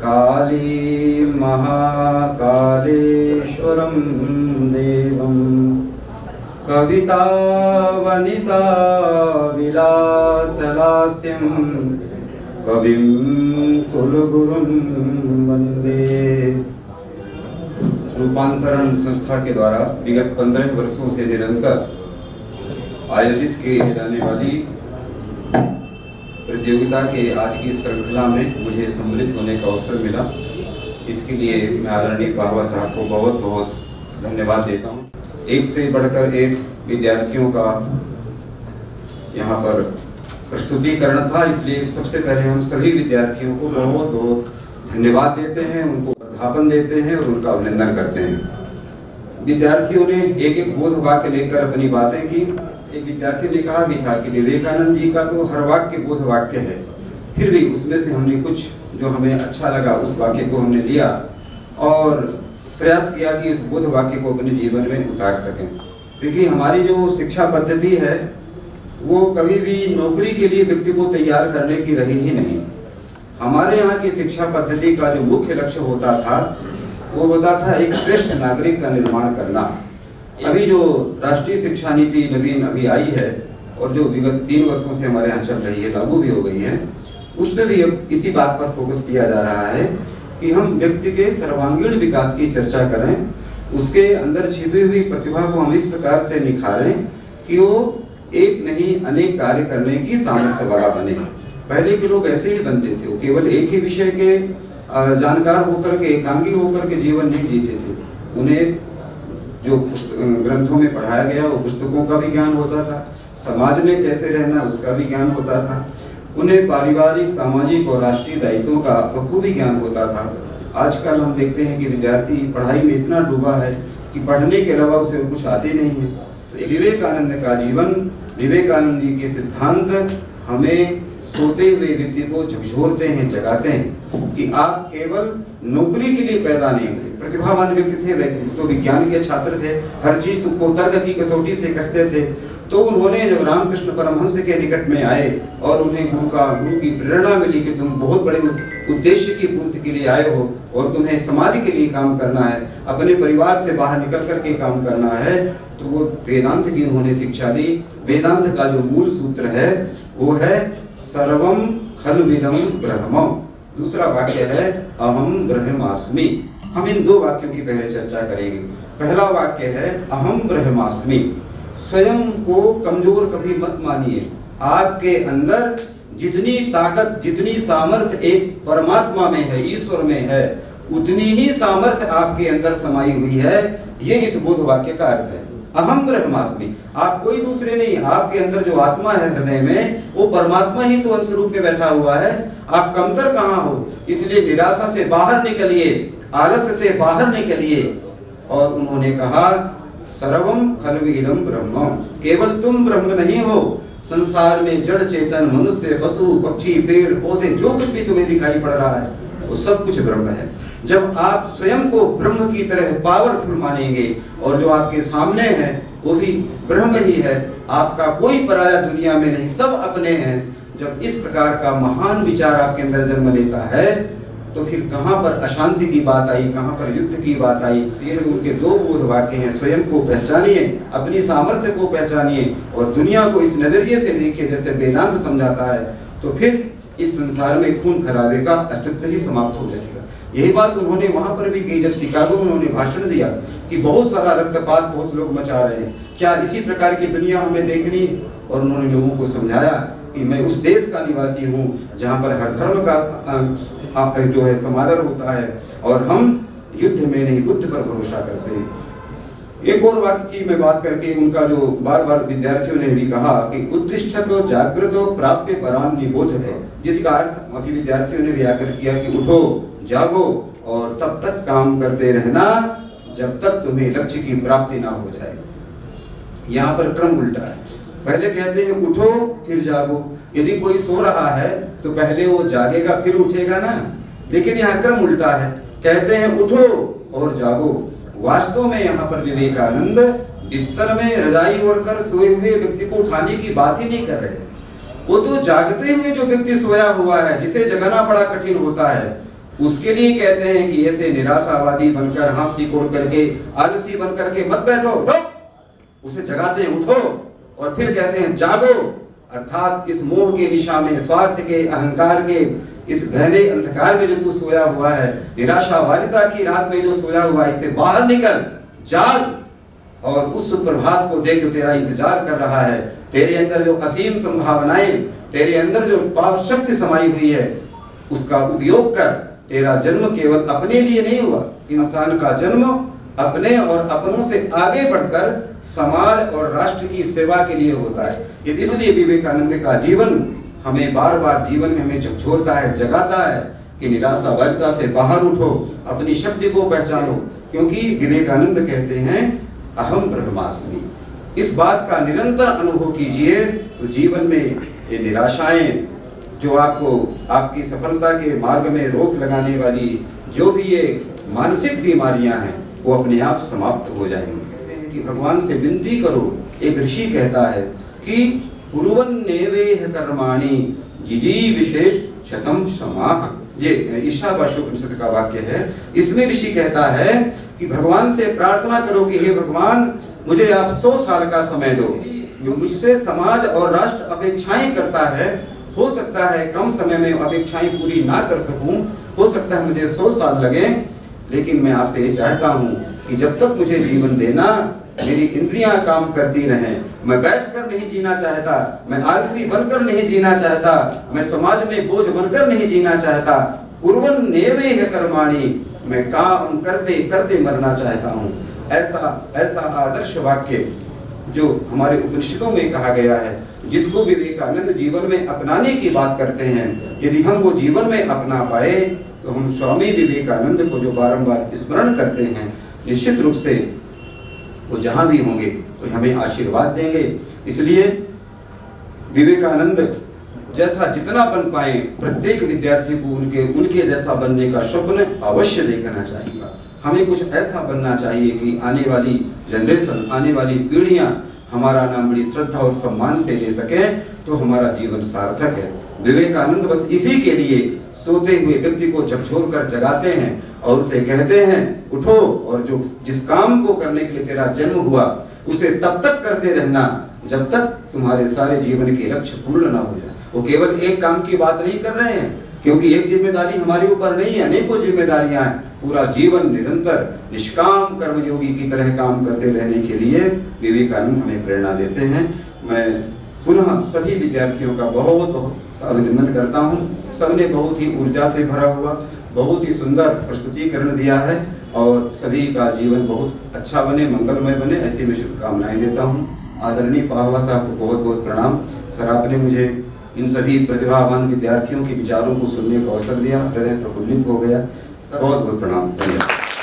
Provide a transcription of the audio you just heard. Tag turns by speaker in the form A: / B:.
A: काली महाकालेश्वरं देवं कविता वनिता विलासलास्यं कविं कुलगुरुं वंदे। रूपांतरण संस्था के द्वारा विगत 15 वर्षों से निरंतर आयोजित की जाने वाली प्रतियोगिता के आज की श्रृंखला में मुझे सम्मिलित होने का अवसर मिला। इसके लिए मैं आदरणीय पाहवा साहब को बहुत बहुत धन्यवाद देता हूँ। एक से बढ़कर एक विद्यार्थियों का यहाँ पर प्रस्तुतिकरण था, इसलिए सबसे पहले हम सभी विद्यार्थियों को बहुत बहुत धन्यवाद देते हैं, उनको वर्धापन देते हैं और उनका अभिनंदन करते हैं। विद्यार्थियों ने एक एक बोध वाक्य लेकर अपनी बातें की। एक विद्यार्थी ने कहा भी था कि विवेकानंद जी का तो हर वाक्य बोध वाक्य है, फिर भी उसमें से हमने कुछ जो हमें अच्छा लगा उस वाक्य को हमने लिया और प्रयास किया कि इस बोध वाक्य को अपने जीवन में उतार सकें। क्योंकि हमारी जो शिक्षा पद्धति है वो कभी भी नौकरी के लिए व्यक्ति को तैयार करने की रही ही नहीं। हमारे यहाँ की शिक्षा पद्धति का जो मुख्य लक्ष्य होता था वो होता था एक श्रेष्ठ नागरिक का निर्माण करना। अभी जो राष्ट्रीय शिक्षा नीति नवीन अभी आई है और जो विगत 3 वर्षों से हमारे यहाँ चल रही है, लागू भी हो गई है, उसमें भी अब इसी बात पर फोकस किया जा रहा है कि हम व्यक्ति के सर्वांगीण विकास की चर्चा करें, उसके अंदर छिपी हुई प्रतिभा को हम इस प्रकार से निखारें कि वो एक नहीं अनेक कार्य करने की सामर्थ्य वाला बने। पहले के लोग ऐसे ही बनते थे, वो केवल एक ही विषय के जानकार होकर के एकांगी होकर के जीवन नहीं जीते थे। उन्हें जो ग्रंथों में पढ़ाया गया वो पुस्तकों का भी ज्ञान होता था, समाज में कैसे रहना उसका भी ज्ञान होता था, उन्हें पारिवारिक सामाजिक और राष्ट्रीय दायित्वों का बखूबी ज्ञान होता था। आजकल हम देखते हैं कि विद्यार्थी पढ़ाई में इतना डूबा है कि पढ़ने के अलावा उसे कुछ आते नहीं है। तो विवेकानंद का जीवन, विवेकानंद जी के सिद्धांत हमें सोते हुए व्यक्ति को झकझोरते हैं, जगाते हैं कि आप केवल नौकरी के लिए पैदा नहीं हुए। प्रतिभावान व्यक्ति थे, तो विज्ञान के छात्र थे, हर चीज को तर्क की कसौटी से कसते थे। तो उन्होंने जब रामकृष्ण परमहंस के निकट में आए और उन्हें गुरु की प्रेरणा मिली कि तुम बहुत बड़े उद्देश्य की पूर्ति के लिए आए हो और तुम्हें समाज के लिए काम करना है, अपने परिवार से बाहर निकल करके काम करना है, तो वो वेदांत की उन्होंने शिक्षा ली। वेदांत का जो मूल सूत्र है वो है सर्वम खलविदम ब्रह्म। दूसरा वाक्य है अहम ब्रह्मास्मि। हम इन 2 वाक्यों की पहले चर्चा करेंगे। पहला वाक्य है अहम ब्रह्मास्मि। स्वयं को कमजोर कभी मत मानिए। आपके अंदर जितनी ताकत, जितनी सामर्थ्य एक परमात्मा में है, ईश्वर में है, उतनी ही सामर्थ्य आपके अंदर समाई हुई है। ये इस बोध वाक्य का अर्थ है। अहम ब्रह्मास्मि, आप कोई दूसरे नहीं। आपके अंदर जो आत्मा है हृदय में, वो परमात्मा ही तो अंश रूप में बैठा हुआ है। आप कमतर कहाँ हो? इसलिए निराशा से बाहर निकलिए, आलस्य से बाहर निकलिए। और उन्होंने कहा सर्वम खलविदम ब्रह्म, केवल तुम ब्रह्म नहीं हो। संसार में जड़ चेतन, मनुष्य, पशु, पक्षी, पेड़ पौधे, जो कुछ भी तुम्हें दिखाई पड़ रहा है वो सब कुछ ब्रह्म है। जब आप स्वयं को ब्रह्म की तरह पावरफुल मानेंगे और जो आपके सामने है वो भी ब्रह्म ही है, आपका कोई पराया दुनिया में नहीं, सब अपने हैं। जब इस प्रकार का महान विचार आपके अंदर जन्म लेता है तो फिर कहाँ पर अशांति की बात आई, कहाँ पर युद्ध की बात आई। ये उनके 2 बोध वाक्य हैं। स्वयं को पहचानिए, अपनी सामर्थ्य को पहचानिए और दुनिया को इस नजरिए से देखिए जैसे वेदांत समझाता है, तो फिर इस संसार में खून खराबे का अस्तित्व ही समाप्त हो जाएगा। यही बात उन्होंने वहां पर भी की जब शिकागो में उन्होंने भाषण दिया कि बहुत सारा रक्तपात बहुत लोग मचा रहे हैं, क्या इसी प्रकार की दुनिया हमें देखनी? और उन्होंने लोगों को समझाया कि मैं उस देश का निवासी हूँ जहाँ पर हर धर्म का जो है समादर होता है और हम युद्ध में नहीं बुद्ध पर भरोसा करते हैं। एक और वाक्य की मैं बात करके उनका जो बार बार विद्यार्थियों ने भी कहा कि उत्तिष्ठतो जागृतो प्राप्य पराम निबोधते, जिसका अर्थ अभी विद्यार्थियों ने भी आकर किया कि उठो, जागो और तब तक काम करते रहना जब तक तुम्हें लक्ष्य की प्राप्ति ना हो जाए। यहाँ पर क्रम उल्टा है। पहले कहते हैं उठो फिर जागो। यदि कोई सो रहा है तो पहले वो जागेगा फिर उठेगा ना, लेकिन यहाँ क्रम उल्टा है। कहते हैं उठो और जागो। वास्तव में यहाँ पर विवेकानंद बिस्तर में रजाई ओढ़कर सोए हुए व्यक्ति को उठाने की बात ही नहीं कर रहे। वो तो जागते हुए जो व्यक्ति सोया हुआ है, जिसे जगाना बड़ा कठिन होता है, उसके लिए कहते हैं कि ऐसे निराशावादी बनकर, हाथ सिकोड़ करके, आलसी बन करके मत बैठो, उसे जगाते हैं उठो, और फिर कहते हैं जागो, अर्थात इस मोह के निशा में, स्वार्थ के, अहंकार के इस गहरे अंधकार में जो तू सोया हुआ है, निराशावादिता की रात में जो सोया हुआ है, इससे बाहर निकल, जाग, और उस प्रभात को देख जो तेरा इंतजार कर रहा है। तेरे अंदर जो असीम संभावनाएं, तेरे अंदर जो पाप शक्ति समाई हुई है, उसका उपयोग कर। तेरा जन्म केवल अपने लिए नहीं हुआ, इंसान का जन्म अपने और अपनों से आगे बढ़कर समाज और राष्ट्र की सेवा के लिए होता है। इसलिए विवेकानंद का जीवन हमें बार बार जीवन में हमें झकझोरता है, जगाता है कि निराशावादिता से बाहर उठो, अपनी शक्ति को पहचानो, क्योंकि विवेकानंद कहते हैं अहम ब्रह्मास्मि। इस बात का निरंतर अनुभव कीजिए तो जीवन में ये निराशाएं जो आपको आपकी सफलता के मार्ग में रोक लगाने वाली जो भी ये मानसिक बीमारियां हैं, वो अपने आप समाप्त हो जाएंगी। कहते हैं कि भगवान से विनती करो। एक ऋषि कहता है कि कुरुवन नेवेह कर्माणि जिजी विशेष शतम समाह। ये ईशावास्योपनिषद का वाक्य है। इसमें ऋषि कहता है कि भगवान से प्रार्थना करो कि हे भगवान, मुझे आप 100 साल का समय दो। मुझसे समाज और राष्ट्र अपेक्षाएं करता है, हो सकता है कम समय में अपेक्षाएं पूरी ना कर सकूं, हो सकता है मुझे 100 साल लगे, लेकिन मैं आपसे ये चाहता हूं कि जब तक मुझे जीवन देना, मेरी इंद्रियां काम करती रहें। मैं बैठकर नहीं जीना चाहता, मैं आलसी बनकर नहीं जीना चाहता, मैं समाज में बोझ बनकर नहीं जीना चाहता। कुर्वन् नेवेह कर्माणि, मैं काम करते करते मरना चाहता हूँ। ऐसा आदर्श वाक्य जो हमारे उपनिषदों में कहा गया है, जिसको विवेकानंद जीवन में अपनाने की बात करते हैं, यदि हम वो जीवन में अपना पाए तो हम स्वामी विवेकानंद को जो बारंबार स्मरण करते हैं, निश्चित रूप से वो जहां भी होंगे तो हमें आशीर्वाद देंगे। इसलिए विवेकानंद जैसा जितना बन पाए, प्रत्येक विद्यार्थी को उनके जैसा बनने का स्वप्न अवश्य देखना चाहिए। हमें कुछ ऐसा बनना चाहिए कि आने वाली जनरेशन, आने वाली पीढ़ियां हमारा नाम बड़ी श्रद्धा और सम्मान से ले सके, तो हमारा जीवन सार्थक है। विवेकानंद बस इसी के लिए सोते हुए व्यक्ति को झकझोर कर जगाते हैं और उसे कहते हैं उठो, और जो जिस काम को करने के लिए तेरा जन्म हुआ उसे तब तक करते रहना जब तक तुम्हारे सारे जीवन के लक्ष्य पूर्ण ना हो जाए। वो केवल एक काम की बात नहीं कर रहे हैं, क्योंकि एक जिम्मेदारी हमारे ऊपर नहीं है, अनेकों जिम्मेदारियां हैं। पूरा जीवन निरंतर निष्काम कर्मयोगी की तरह काम करते रहने के लिए विवेकानंद हमें प्रेरणा देते हैं। मैं पुनः सभी विद्यार्थियों का बहुत बहुत अभिनंदन करता हूँ। सबने बहुत ही ऊर्जा से भरा हुआ, बहुत ही सुंदर प्रस्तुतिकरण दिया है, और सभी का जीवन बहुत अच्छा बने, मंगलमय बने, ऐसी मैं शुभकामनाएं देता हूँ। आदरणीय पाहवा साहब को बहुत बहुत प्रणाम। सर, आपने मुझे इन सभी प्रतिभावान विद्यार्थियों के विचारों को सुनने का अवसर दिया, हृदय प्रफुल्लित हो गया। सर, बहुत बहुत प्रणाम, धन्यवाद।